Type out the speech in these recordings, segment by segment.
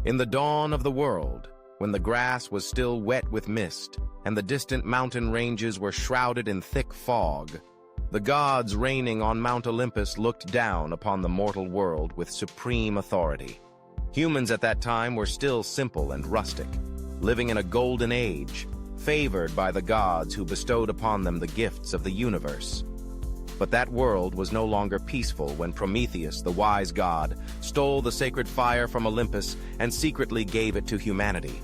In the dawn of the world, when the grass was still wet with mist, and the distant mountain ranges were shrouded in thick fog, the gods reigning on Mount Olympus looked down upon the mortal world with supreme authority. Humans at that time were still simple and rustic, living in a golden age, favored by the gods who bestowed upon them the gifts of the universe. But that world was no longer peaceful when Prometheus, the wise god, stole the sacred fire from Olympus and secretly gave it to humanity.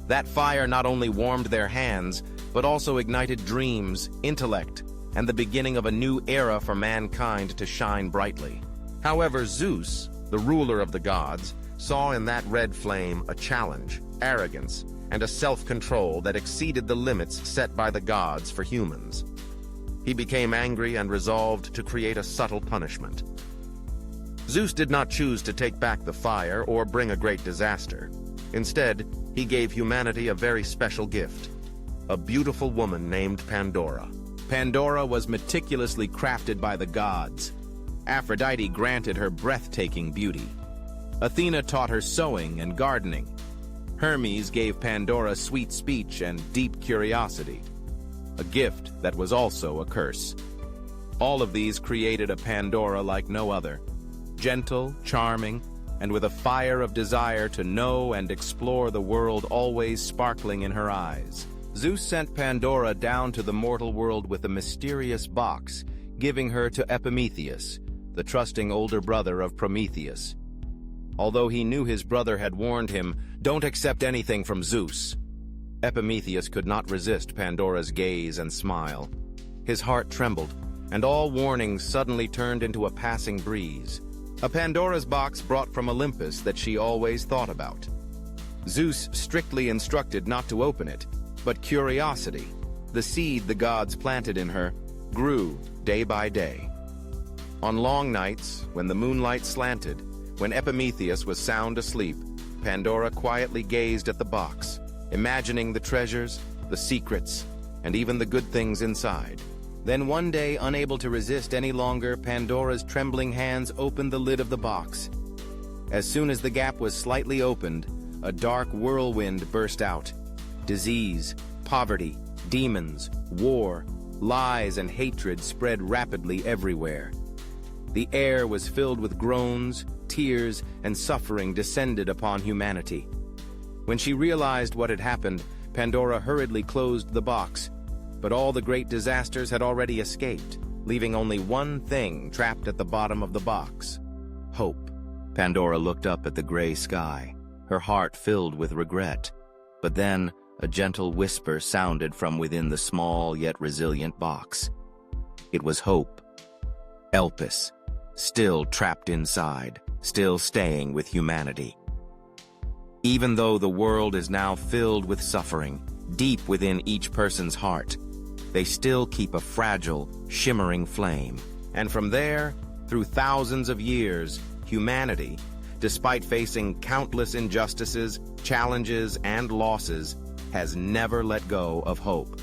That fire not only warmed their hands, but also ignited dreams, intellect, and the beginning of a new era for mankind to shine brightly. However, Zeus, the ruler of the gods, saw in that red flame a challenge, arrogance, and a self-control that exceeded the limits set by the gods for humans. He became angry and resolved to create a subtle punishment. Zeus did not choose to take back the fire or bring a great disaster. Instead, he gave humanity a very special gift, a beautiful woman named Pandora. Pandora was meticulously crafted by the gods. Aphrodite granted her breathtaking beauty. Athena taught her sewing and gardening. Hermes gave Pandora sweet speech and deep curiosity, a gift that was also a curse. All of these created a Pandora like no other, gentle, charming, and with a fire of desire to know and explore the world always sparkling in her eyes. Zeus sent Pandora down to the mortal world with a mysterious box, giving her to Epimetheus, the trusting older brother of Prometheus. Although he knew his brother had warned him, "Don't accept anything from Zeus," Epimetheus could not resist Pandora's gaze and smile. His heart trembled, and all warnings suddenly turned into a passing breeze. A Pandora's box brought from Olympus that she always thought about. Zeus strictly instructed not to open it, but curiosity, the seed the gods planted in her, grew day by day. On long nights, when the moonlight slanted, when Epimetheus was sound asleep, Pandora quietly gazed at the box, imagining the treasures, the secrets, and even the good things inside. Then one day, unable to resist any longer, Pandora's trembling hands opened the lid of the box. As soon as the gap was slightly opened, a dark whirlwind burst out. Disease, poverty, demons, war, lies, and hatred spread rapidly everywhere. The air was filled with groans, tears, and suffering descended upon humanity. When she realized what had happened, Pandora hurriedly closed the box, but all the great disasters had already escaped, leaving only one thing trapped at the bottom of the box: hope. Pandora looked up at the gray sky, her heart filled with regret. But then, a gentle whisper sounded from within the small yet resilient box. It was hope. Elpis, still trapped inside, still staying with humanity. Even though the world is now filled with suffering, deep within each person's heart, they still keep a fragile, shimmering flame. And from there, through thousands of years, humanity, despite facing countless injustices, challenges, and losses, has never let go of hope.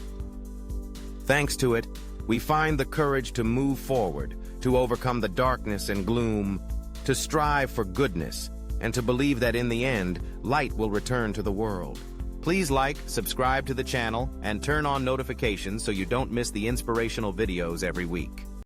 Thanks to it, we find the courage to move forward, to overcome the darkness and gloom, to strive for goodness, and to believe that in the end, light will return to the world. Please like, subscribe to the channel, and turn on notifications so you don't miss the inspirational videos every week.